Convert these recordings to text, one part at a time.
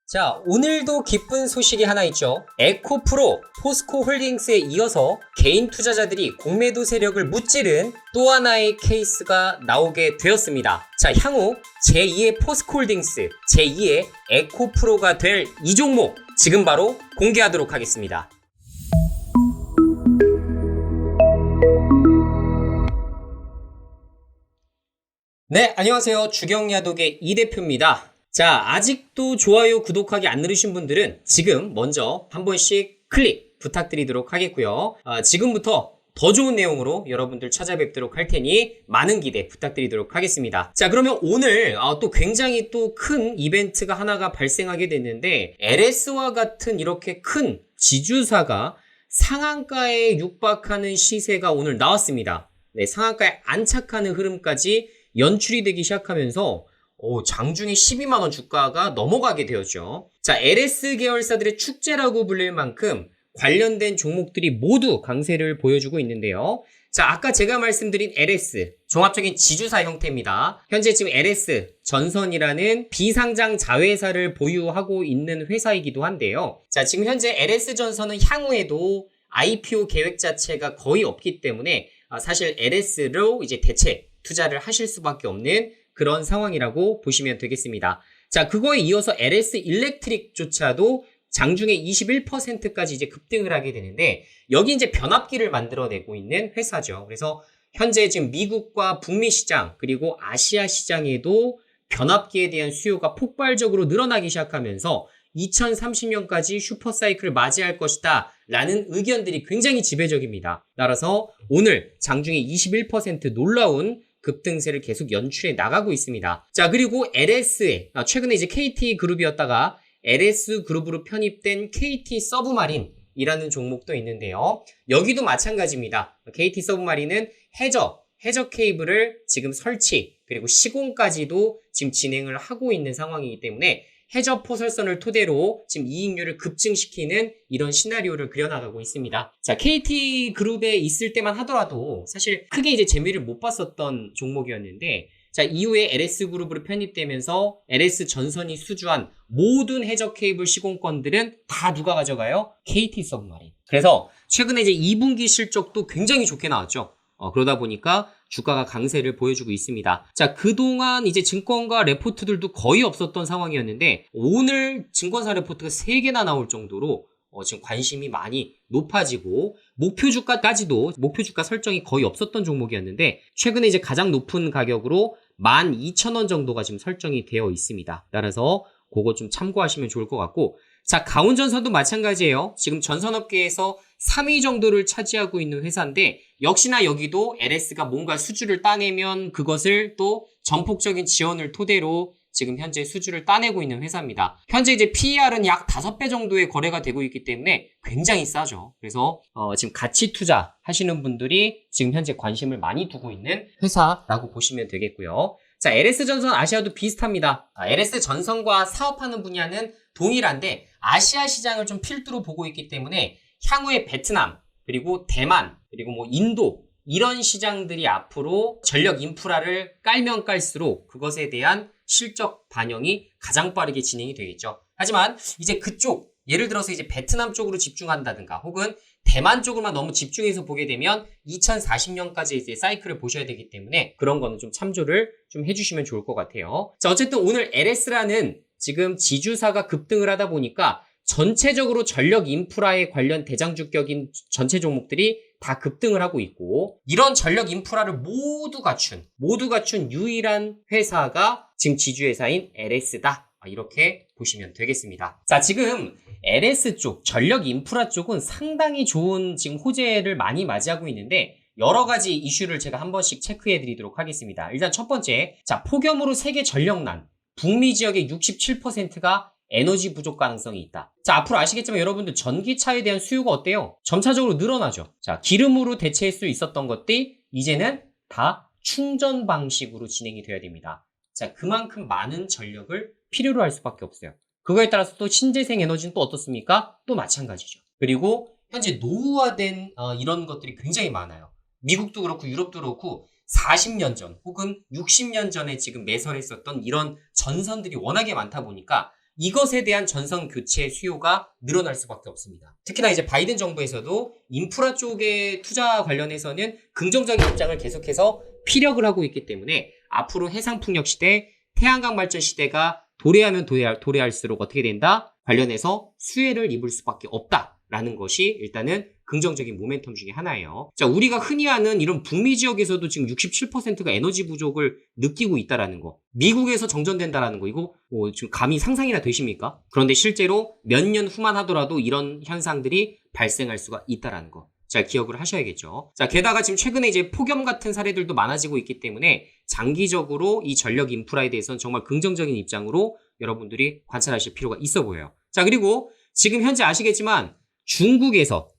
자, 오늘도 기쁜 소식이 하나 있죠. 에코프로, 포스코홀딩스에 이어서 개인 투자자들이 공매도 세력을 무찌른 또 하나의 케이스가 나오게 되었습니다. 자, 향후 제2의 포스코홀딩스, 제2의 에코프로가 될 이 종목 지금 바로 공개하도록 하겠습니다. 네, 안녕하세요. 주경야독의 이 대표입니다. 자, 아직도 좋아요, 구독하기 안 누르신 분들은 지금 먼저 한 번씩 클릭 부탁드리도록 하겠고요. 지금부터 더 좋은 내용으로 여러분들 찾아뵙도록 할 테니 많은 기대 부탁드리도록 하겠습니다. 자, 그러면 오늘 또 굉장히 또 큰 이벤트가 하나가 발생하게 됐는데, LS와 같은 이렇게 큰 지주사가 상한가에 육박하는 시세가 오늘 나왔습니다. 네, 상한가에 안착하는 흐름까지 연출이 되기 시작하면서 장중에 12만원 주가가 넘어가게 되었죠. 자, LS 계열사들의 축제라고 불릴 만큼 관련된 종목들이 모두 강세를 보여주고 있는데요. 자, 아까 제가 말씀드린 LS, 종합적인 지주사 형태입니다. 현재 지금 LS 전선이라는 비상장 자회사를 보유하고 있는 회사이기도 한데요. 자, 지금 현재 LS 전선은 향후에도 IPO 계획 자체가 거의 없기 때문에 사실 LS로 이제 대체 투자를 하실 수밖에 없는 그런 상황이라고 보시면 되겠습니다. 자, 그거에 이어서 LS 일렉트릭조차도 장중에 21%까지 이제 급등을 하게 되는데, 여기 이제 변압기를 만들어내고 있는 회사죠. 그래서 현재 지금 미국과 북미 시장 그리고 아시아 시장에도 변압기에 대한 수요가 폭발적으로 늘어나기 시작하면서 2030년까지 슈퍼사이클을 맞이할 것이다 라는 의견들이 굉장히 지배적입니다. 따라서 오늘 장중에 21% 놀라운 급등세를 계속 연출해 나가고 있습니다. 자, 그리고 LS에 최근에 이제 KT 그룹이었다가 LS 그룹으로 편입된 KT 서브마린이라는 종목도 있는데요. 여기도 마찬가지입니다. KT 서브마린은 해저 케이블을 지금 설치 그리고 시공까지도 지금 진행을 하고 있는 상황이기 때문에 해저 포설선을 토대로 지금 이익률을 급증시키는 이런 시나리오를 그려나가고 있습니다. 자, KT 그룹에 있을 때만 하더라도 사실 크게 이제 재미를 못 봤었던 종목이었는데, 자, 이후에 LS 그룹으로 편입되면서 LS 전선이 수주한 모든 해저 케이블 시공권들은 다 누가 가져가요? KT 서브마린. 그래서 최근에 이제 2분기 실적도 굉장히 좋게 나왔죠. 그러다 보니까 주가가 강세를 보여주고 있습니다. 자, 그동안 이제 증권가 레포트들도 거의 없었던 상황이었는데, 오늘 증권사 레포트가 3개나 나올 정도로 지금 관심이 많이 높아지고, 목표 주가 설정이 거의 없었던 종목이었는데, 최근에 이제 가장 높은 가격으로 12,000원 정도가 지금 설정이 되어 있습니다. 따라서 그거 좀 참고하시면 좋을 것 같고, 자, 가온전선도 마찬가지예요. 지금 전선업계에서 3위 정도를 차지하고 있는 회사인데, 역시나 여기도 LS가 뭔가 수주를 따내면 그것을 또 전폭적인 지원을 토대로 지금 현재 수주를 따내고 있는 회사입니다. 현재 이제 PER은 약 5배 정도의 거래가 되고 있기 때문에 굉장히 싸죠. 그래서 지금 가치 투자 하시는 분들이 지금 현재 관심을 많이 두고 있는 회사라고 보시면 되겠고요. 자, LS전선 아시아도 비슷합니다. LS전선과 사업하는 분야는 동일한데 아시아 시장을 좀 필두로 보고 있기 때문에 향후에 베트남, 그리고 대만, 그리고 뭐 인도, 이런 시장들이 앞으로 전력 인프라를 깔면 깔수록 그것에 대한 실적 반영이 가장 빠르게 진행이 되겠죠. 하지만 이제 그쪽, 예를 들어서 이제 베트남 쪽으로 집중한다든가 혹은 대만 쪽으로만 너무 집중해서 보게 되면 2040년까지 이제 사이클을 보셔야 되기 때문에 그런 거는 좀 참조를 좀 해주시면 좋을 것 같아요. 자, 어쨌든 오늘 LS라는 지금 지주사가 급등을 하다 보니까 전체적으로 전력 인프라에 관련 대장주격인 전체 종목들이 다 급등을 하고 있고, 이런 전력 인프라를 모두 갖춘 유일한 회사가 지금 지주회사인 LS다. 이렇게 보시면 되겠습니다. 자, 지금 LS 쪽, 전력 인프라 쪽은 상당히 좋은 지금 호재를 많이 맞이하고 있는데, 여러 가지 이슈를 제가 한 번씩 체크해 드리도록 하겠습니다. 일단 첫 번째, 자, 폭염으로 세계 전력난, 북미 지역의 67%가 에너지 부족 가능성이 있다. 자, 앞으로 아시겠지만 여러분들 전기차에 대한 수요가 어때요? 점차적으로 늘어나죠. 자, 기름으로 대체할 수 있었던 것들이 이제는 다 충전 방식으로 진행이 되어야 됩니다. 자, 그만큼 많은 전력을 필요로 할 수밖에 없어요. 그거에 따라서 또 신재생 에너지는 또 어떻습니까? 또 마찬가지죠. 그리고 현재 노후화된 이런 것들이 굉장히 많아요. 미국도 그렇고 유럽도 그렇고 40년 전 혹은 60년 전에 지금 매설했었던 이런 전선들이 워낙에 많다 보니까 이것에 대한 전선 교체 수요가 늘어날 수밖에 없습니다. 특히나 이제 바이든 정부에서도 인프라 쪽의 투자 관련해서는 긍정적인 입장을 계속해서 피력을 하고 있기 때문에 앞으로 해상풍력 시대, 태양광 발전 시대가 도래하면 도래할수록 어떻게 된다? 관련해서 수혜를 입을 수밖에 없다라는 것이 일단은 긍정적인 모멘텀 중에 하나예요. 자, 우리가 흔히 아는 이런 북미 지역에서도 지금 67%가 에너지 부족을 느끼고 있다라는 거. 미국에서 정전된다라는 거. 이거 지금 감히 상상이나 되십니까? 그런데 실제로 몇 년 후만 하더라도 이런 현상들이 발생할 수가 있다라는 거. 자, 기억을 하셔야겠죠. 자, 게다가 지금 최근에 이제 폭염 같은 사례들도 많아지고 있기 때문에 장기적으로 이 전력 인프라에 대해서는 정말 긍정적인 입장으로 여러분들이 관찰하실 필요가 있어 보여요. 자, 그리고 지금 현재 아시겠지만 중국에서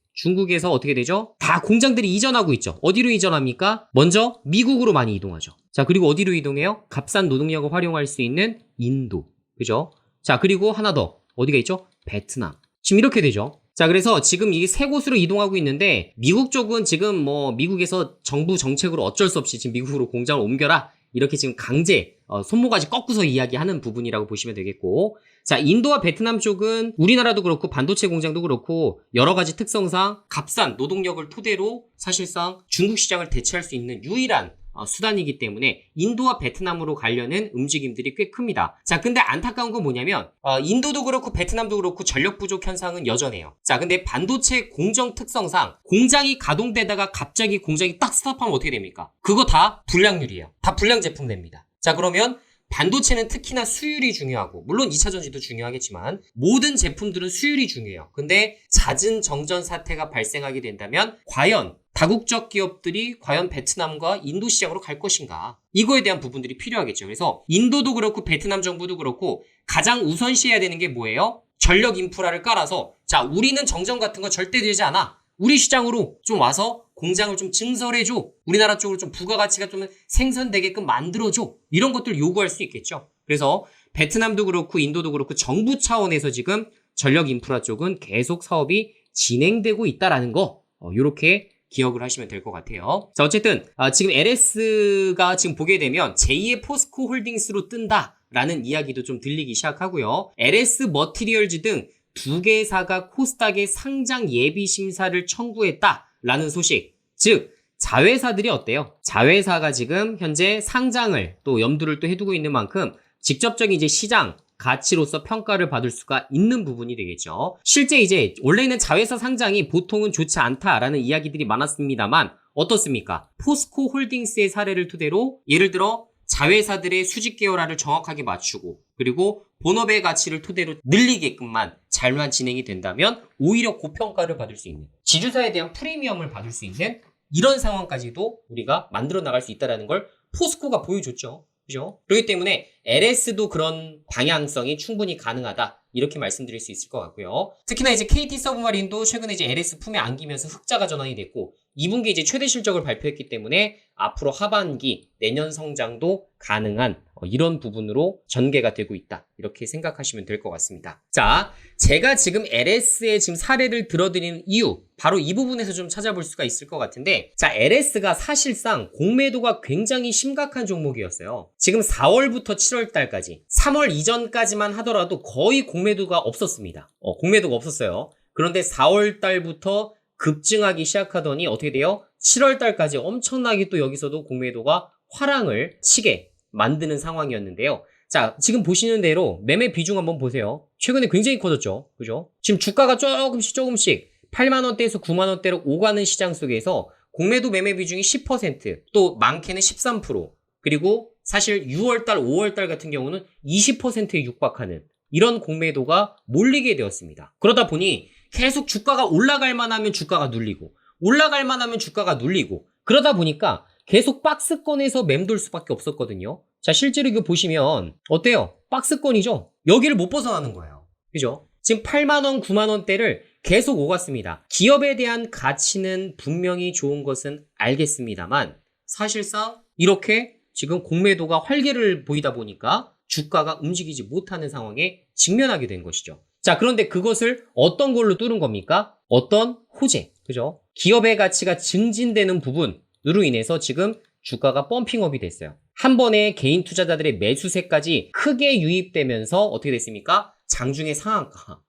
어떻게 되죠? 다 공장들이 이전하고 있죠. 어디로 이전합니까? 먼저 미국으로 많이 이동하죠. 자, 그리고 어디로 이동해요? 값싼 노동력을 활용할 수 있는 인도. 그죠? 자, 그리고 하나 더. 어디가 있죠? 베트남. 지금 이렇게 되죠. 자, 그래서 지금 이게 세 곳으로 이동하고 있는데 미국 쪽은 지금 미국에서 정부 정책으로 어쩔 수 없이 지금 미국으로 공장을 옮겨라. 이렇게 지금 강제 손모가지 꺾고서 이야기하는 부분이라고 보시면 되겠고, 자, 인도와 베트남 쪽은 우리나라도 그렇고 반도체 공장도 그렇고 여러 가지 특성상 값싼 노동력을 토대로 사실상 중국 시장을 대체할 수 있는 유일한 수단이기 때문에 인도와 베트남으로 가려는 움직임들이 꽤 큽니다. 자, 근데 안타까운 건 뭐냐면 인도도 그렇고 베트남도 그렇고 전력 부족 현상은 여전해요. 자, 근데 반도체 공정 특성상 공장이 가동되다가 갑자기 공장이 딱 스탑하면 어떻게 됩니까? 그거 다 불량률이에요. 다 불량 제품 냅니다. 자, 그러면 반도체는 특히나 수율이 중요하고, 물론 2차 전지도 중요하겠지만 모든 제품들은 수율이 중요해요. 근데 잦은 정전 사태가 발생하게 된다면 과연 다국적 기업들이 과연 베트남과 인도 시장으로 갈 것인가? 이거에 대한 부분들이 필요하겠죠. 그래서 인도도 그렇고 베트남 정부도 그렇고 가장 우선시해야 되는 게 뭐예요? 전력 인프라를 깔아서, 자, 우리는 정전 같은 거 절대 되지 않아. 우리 시장으로 좀 와서 공장을 좀 증설해줘. 우리나라 쪽으로 좀 부가가치가 좀 생성되게끔 만들어줘. 이런 것들 요구할 수 있겠죠. 그래서 베트남도 그렇고 인도도 그렇고 정부 차원에서 지금 전력 인프라 쪽은 계속 사업이 진행되고 있다라는 거, 이렇게 기억을 하시면 될 것 같아요. 자, 어쨌든 지금 LS가 지금 보게 되면 제2의 포스코 홀딩스로 뜬다라는 이야기도 좀 들리기 시작하고요. LS 머티리얼즈 등 두 개사가 코스닥의 상장 예비 심사를 청구했다라는 소식. 즉, 자회사들이 어때요? 자회사가 지금 현재 상장을 또 염두를 또 해두고 있는 만큼 직접적인 이제 시장 가치로서 평가를 받을 수가 있는 부분이 되겠죠. 실제 이제 원래는 자회사 상장이 보통은 좋지 않다라는 이야기들이 많았습니다만 어떻습니까? 포스코 홀딩스의 사례를 토대로 예를 들어 자회사들의 수직 계열화를 정확하게 맞추고 그리고 본업의 가치를 토대로 늘리게끔만 잘만 진행이 된다면 오히려 고평가를 받을 수 있는, 지주사에 대한 프리미엄을 받을 수 있는 이런 상황까지도 우리가 만들어 나갈 수 있다는 걸 포스코가 보여줬죠. 그죠? 그렇기 때문에 LS도 그런 방향성이 충분히 가능하다. 이렇게 말씀드릴 수 있을 것 같고요. 특히나 이제 KT 서브마린도 최근에 이제 LS 품에 안기면서 흑자가 전환이 됐고 2분기 이제 최대 실적을 발표했기 때문에 앞으로 하반기 내년 성장도 가능한 이런 부분으로 전개가 되고 있다. 이렇게 생각하시면 될 것 같습니다. 자, 제가 지금 LS의 지금 사례를 들어드리는 이유, 바로 이 부분에서 좀 찾아볼 수가 있을 것 같은데, 자, LS가 사실상 공매도가 굉장히 심각한 종목이었어요. 지금 4월부터 7월 달까지, 3월 이전까지만 하더라도 거의 공매도가 없었습니다. 공매도가 없었어요. 그런데 4월 달부터 급증하기 시작하더니 어떻게 돼요? 7월 달까지 엄청나게 또 여기서도 공매도가 화랑을 치게 만드는 상황이었는데요. 자, 지금 보시는 대로 매매 비중 한번 보세요. 최근에 굉장히 커졌죠. 그죠? 지금 주가가 조금씩 8만원대에서 9만원대로 오가는 시장 속에서 공매도 매매 비중이 10%, 또 많게는 13%, 그리고 사실 6월달, 5월달 같은 경우는 20%에 육박하는 이런 공매도가 몰리게 되었습니다. 그러다 보니 계속 주가가 올라갈 만하면 주가가 눌리고 올라갈 만하면 주가가 눌리고 그러다 보니까 계속 박스권에서 맴돌 수밖에 없었거든요. 자, 실제로 이거 보시면 어때요? 박스권이죠? 여기를 못 벗어나는 거예요. 그죠? 지금 8만원, 9만원대를 계속 오갔습니다. 기업에 대한 가치는 분명히 좋은 것은 알겠습니다만 사실상 이렇게 지금 공매도가 활개를 보이다 보니까 주가가 움직이지 못하는 상황에 직면하게 된 것이죠. 자, 그런데 그것을 어떤 걸로 뚫은 겁니까? 어떤 호재, 그죠? 기업의 가치가 증진되는 부분으로 인해서 지금 주가가 펌핑업이 됐어요. 한 번에 개인 투자자들의 매수세까지 크게 유입되면서 어떻게 됐습니까? 장중에 상한가.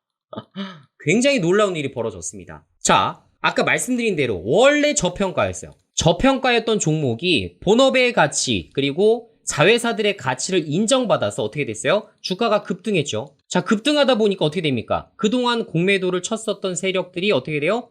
굉장히 놀라운 일이 벌어졌습니다. 자, 아까 말씀드린 대로 원래 저평가였어요. 저평가였던 종목이 본업의 가치 그리고 자회사들의 가치를 인정받아서 어떻게 됐어요? 주가가 급등했죠. 자, 급등하다 보니까 어떻게 됩니까? 그동안 공매도를 쳤었던 세력들이 어떻게 돼요?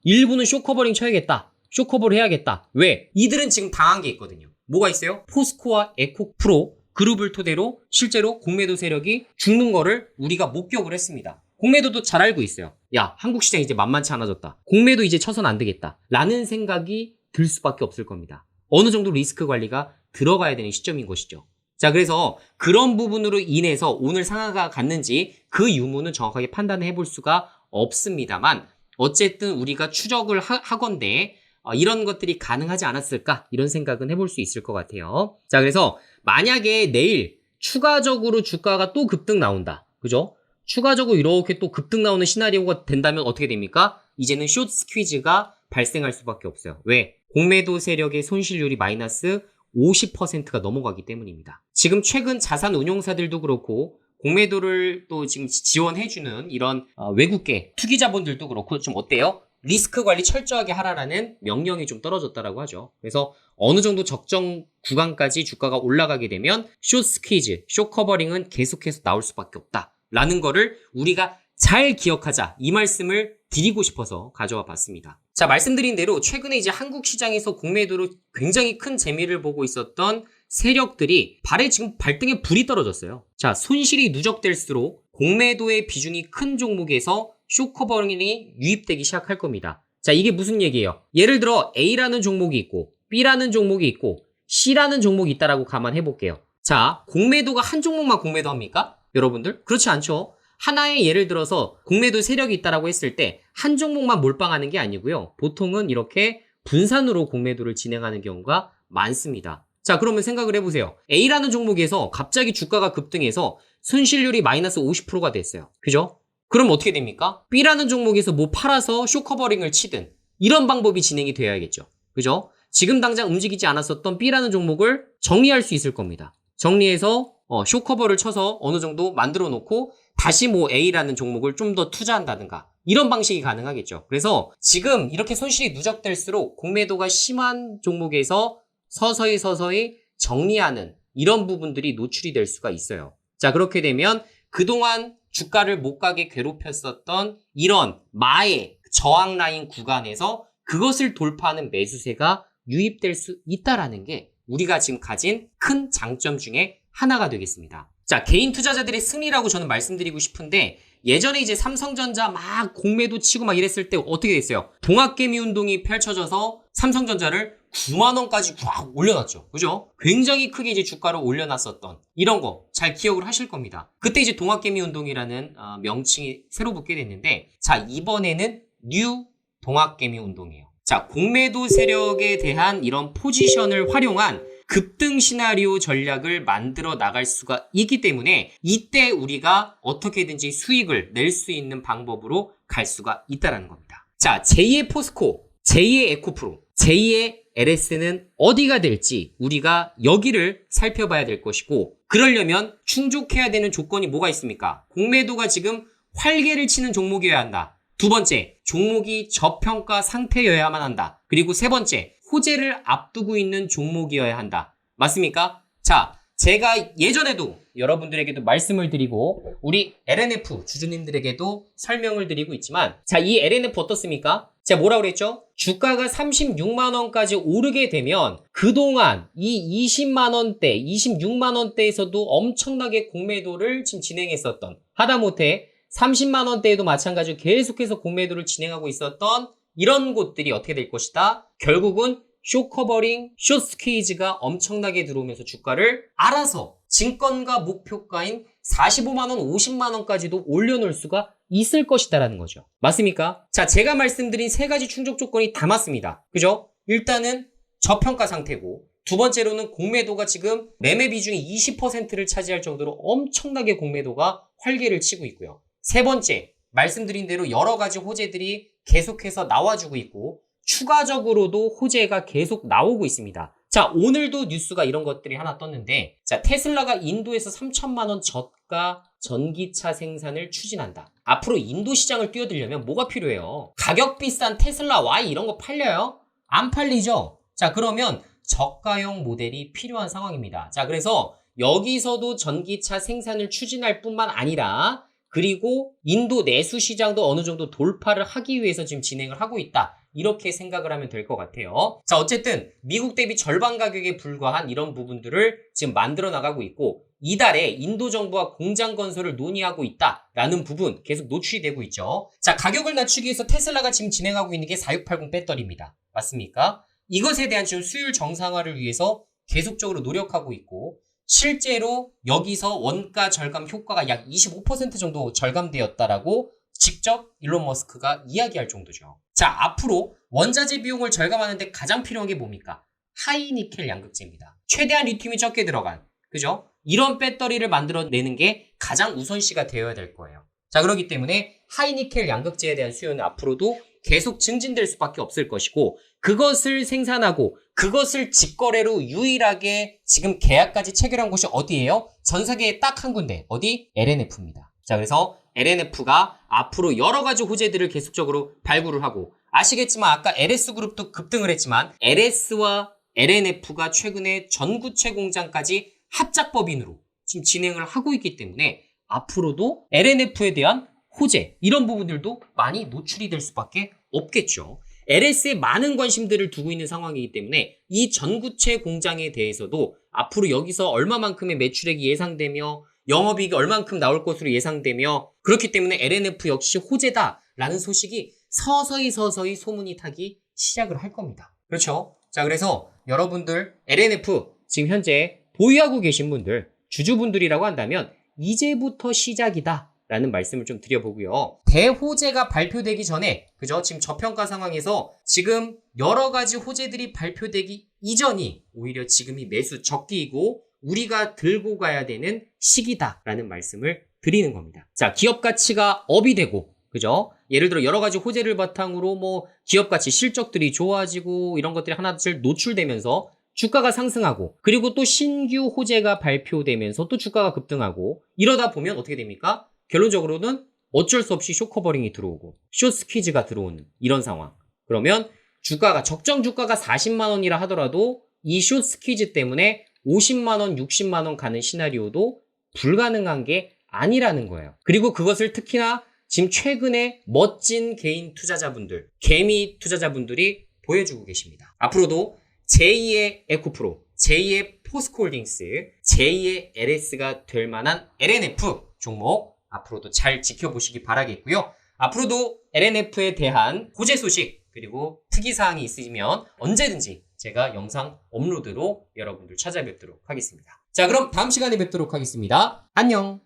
일부는 쇼커버링 쳐야겠다. 쇼커버를 해야겠다. 왜? 이들은 지금 당한 게 있거든요. 뭐가 있어요? 포스코와 에코프로 그룹을 토대로 실제로 공매도 세력이 죽는 거를 우리가 목격을 했습니다. 공매도도 잘 알고 있어요. 야, 한국 시장 이제 만만치 않아졌다. 공매도 이제 쳐선 안 되겠다. 라는 생각이 들 수밖에 없을 겁니다. 어느 정도 리스크 관리가 들어가야 되는 시점인 것이죠. 자, 그래서 그런 부분으로 인해서 오늘 상한가가 갔는지 그 유무는 정확하게 판단을 해볼 수가 없습니다만 어쨌든 우리가 추적을 하건대 이런 것들이 가능하지 않았을까? 이런 생각은 해볼 수 있을 것 같아요. 자, 그래서 만약에 내일 추가적으로 주가가 또 급등 나온다. 그죠? 추가적으로 이렇게 또 급등 나오는 시나리오가 된다면 어떻게 됩니까? 이제는 숏 스퀴즈가 발생할 수밖에 없어요. 왜? 공매도 세력의 손실률이 마이너스 50%가 넘어가기 때문입니다. 지금 최근 자산 운용사들도 그렇고 공매도를 또 지금 지원해주는 이런 외국계 투기자본들도 그렇고 좀 어때요? 리스크 관리 철저하게 하라라는 명령이 좀 떨어졌다라고 하죠. 그래서 어느 정도 적정 구간까지 주가가 올라가게 되면 숏 스퀴즈, 숏 커버링은 계속해서 나올 수밖에 없다라는 거를 우리가 잘 기억하자 이 말씀을 드리고 싶어서 가져와 봤습니다. 자, 말씀드린 대로 최근에 이제 한국 시장에서 공매도로 굉장히 큰 재미를 보고 있었던 세력들이 지금 발등에 불이 떨어졌어요. 자, 손실이 누적될수록 공매도의 비중이 큰 종목에서 숏커버링이 유입되기 시작할 겁니다. 자, 이게 무슨 얘기예요? 예를 들어 A라는 종목이 있고 B라는 종목이 있고 C라는 종목이 있다라고 감안해 볼게요. 자, 공매도가 한 종목만 공매도합니까? 여러분들? 그렇지 않죠. 하나의 예를 들어서 공매도 세력이 있다라고 했을 때 한 종목만 몰빵하는 게 아니고요. 보통은 이렇게 분산으로 공매도를 진행하는 경우가 많습니다. 자, 그러면 생각을 해보세요. A라는 종목에서 갑자기 주가가 급등해서 손실률이 마이너스 50%가 됐어요. 그죠? 그럼 어떻게 됩니까? B라는 종목에서 뭐 팔아서 숏커버링을 치든 이런 방법이 진행이 되어야겠죠. 그죠? 지금 당장 움직이지 않았었던 B라는 종목을 정리할 수 있을 겁니다. 정리해서 숏커버를 쳐서 어느 정도 만들어 놓고 다시 뭐 A라는 종목을 좀 더 투자한다든가 이런 방식이 가능하겠죠. 그래서 지금 이렇게 손실이 누적될수록 공매도가 심한 종목에서 서서히 정리하는 이런 부분들이 노출이 될 수가 있어요. 자, 그렇게 되면 그동안 주가를 못 가게 괴롭혔었던 이런 마의 저항 라인 구간에서 그것을 돌파하는 매수세가 유입될 수 있다라는 게 우리가 지금 가진 큰 장점 중에 하나가 되겠습니다. 자, 개인 투자자들의 승리라고 저는 말씀드리고 싶은데 예전에 이제 삼성전자 막 공매도 치고 막 이랬을 때 어떻게 됐어요? 동학개미 운동이 펼쳐져서 삼성전자를 9만 원까지 확 올려놨죠. 그죠? 굉장히 크게 이제 주가를 올려놨었던 이런 거 잘 기억을 하실 겁니다. 그때 이제 동학개미 운동이라는 명칭이 새로 붙게 됐는데 자, 이번에는 뉴 동학개미 운동이에요. 자, 공매도 세력에 대한 이런 포지션을 활용한 급등 시나리오 전략을 만들어 나갈 수가 있기 때문에 이때 우리가 어떻게든지 수익을 낼 수 있는 방법으로 갈 수가 있다는 겁니다. 자, 제2의 포스코, 제2의 에코프로, 제2의 LS는 어디가 될지 우리가 여기를 살펴봐야 될 것이고 그러려면 충족해야 되는 조건이 뭐가 있습니까? 공매도가 지금 활개를 치는 종목이어야 한다. 두 번째, 종목이 저평가 상태여야만 한다. 그리고 세 번째, 호재를 앞두고 있는 종목이어야 한다. 맞습니까? 자, 제가 예전에도 여러분들에게도 말씀을 드리고 우리 LNF 주주님들에게도 설명을 드리고 있지만 자, 이 LNF 어떻습니까? 제가 뭐라고 그랬죠? 주가가 36만원까지 오르게 되면 그동안 이 20만원대, 26만원대에서도 엄청나게 공매도를 지금 진행했었던 하다못해 30만원대에도 마찬가지로 계속해서 공매도를 진행하고 있었던 이런 곳들이 어떻게 될 것이다? 결국은 숏커버링, 숏스퀴즈가 엄청나게 들어오면서 주가를 알아서 증권가 목표가인 45만원, 50만원까지도 올려놓을 수가 있을 것이다라는 거죠. 맞습니까? 자, 제가 말씀드린 세 가지 충족 조건이 다 맞습니다. 그죠? 일단은 저평가 상태고 두 번째로는 공매도가 지금 매매 비중이 20%를 차지할 정도로 엄청나게 공매도가 활개를 치고 있고요. 세 번째, 말씀드린 대로 여러 가지 호재들이 계속해서 나와주고 있고 추가적으로도 호재가 계속 나오고 있습니다. 자, 오늘도 뉴스가 이런 것들이 하나 떴는데, 자, 테슬라가 인도에서 3천만 원 저가 전기차 생산을 추진한다. 앞으로 인도 시장을 뛰어들려면 뭐가 필요해요? 가격 비싼 테슬라 Y 이런 거 팔려요? 안 팔리죠? 자, 그러면 저가형 모델이 필요한 상황입니다. 자, 그래서 여기서도 전기차 생산을 추진할 뿐만 아니라 그리고 인도 내수 시장도 어느 정도 돌파를 하기 위해서 지금 진행을 하고 있다. 이렇게 생각을 하면 될 것 같아요. 자, 어쨌든 미국 대비 절반 가격에 불과한 이런 부분들을 지금 만들어 나가고 있고 이달에 인도 정부와 공장 건설을 논의하고 있다라는 부분 계속 노출이 되고 있죠. 자, 가격을 낮추기 위해서 테슬라가 지금 진행하고 있는 게 4680 배터리입니다. 맞습니까? 이것에 대한 지금 수율 정상화를 위해서 계속적으로 노력하고 있고 실제로 여기서 원가 절감 효과가 약 25% 정도 절감되었다라고 직접 일론 머스크가 이야기할 정도죠. 자, 앞으로 원자재 비용을 절감하는데 가장 필요한 게 뭡니까? 하이니켈 양극재입니다. 최대한 리튬이 적게 들어간, 그죠? 이런 배터리를 만들어내는 게 가장 우선시가 되어야 될 거예요. 자, 그렇기 때문에 하이니켈 양극재에 대한 수요는 앞으로도 계속 증진될 수밖에 없을 것이고 그것을 생산하고 그것을 직거래로 유일하게 지금 계약까지 체결한 곳이 어디예요? 전 세계에 딱 한 군데. 어디? LNF입니다. 자, 그래서 LNF가 앞으로 여러 가지 호재들을 계속적으로 발굴을 하고 아시겠지만 아까 LS그룹도 급등을 했지만 LS와 LNF가 최근에 전구체 공장까지 합작법인으로 지금 진행을 하고 있기 때문에 앞으로도 LNF에 대한 호재 이런 부분들도 많이 노출이 될 수밖에 없겠죠. LS에 많은 관심들을 두고 있는 상황이기 때문에 이 전구체 공장에 대해서도 앞으로 여기서 얼마만큼의 매출액이 예상되며 영업이익이 얼만큼 나올 것으로 예상되며 그렇기 때문에 LNF 역시 호재다라는 소식이 서서히 소문이 타기 시작을 할 겁니다. 그렇죠? 자, 그래서 여러분들 LNF 지금 현재 보유하고 계신 분들, 주주분들이라고 한다면 이제부터 시작이다 라는 말씀을 좀 드려보고요. 대호재가 발표되기 전에 그죠? 지금 저평가 상황에서 지금 여러 가지 호재들이 발표되기 이전이 오히려 지금이 매수 적기이고 우리가 들고 가야 되는 시기다라는 말씀을 드리는 겁니다. 자, 기업 가치가 업이 되고 그죠? 예를 들어 여러 가지 호재를 바탕으로 뭐 기업 가치 실적들이 좋아지고 이런 것들이 하나둘 노출되면서 주가가 상승하고 그리고 또 신규 호재가 발표되면서 또 주가가 급등하고 이러다 보면 어떻게 됩니까? 결론적으로는 어쩔 수 없이 숏커버링이 들어오고 숏스퀴즈가 들어오는 이런 상황. 그러면 주가가 적정 주가가 40만 원이라 하더라도 이 숏스퀴즈 때문에 50만 원, 60만 원 가는 시나리오도 불가능한 게 아니라는 거예요. 그리고 그것을 특히나 지금 최근에 멋진 개인 투자자분들, 개미 투자자분들이 보여주고 계십니다. 앞으로도 제2의 에코프로, 제2의 포스코홀딩스, 제2의 LS가 될 만한 LNF 종목 앞으로도 잘 지켜보시기 바라겠고요. 앞으로도 LNF에 대한 호재 소식 그리고 특이사항이 있으시면 언제든지 제가 영상 업로드로 여러분들 찾아뵙도록 하겠습니다. 자, 그럼 다음 시간에 뵙도록 하겠습니다. 안녕!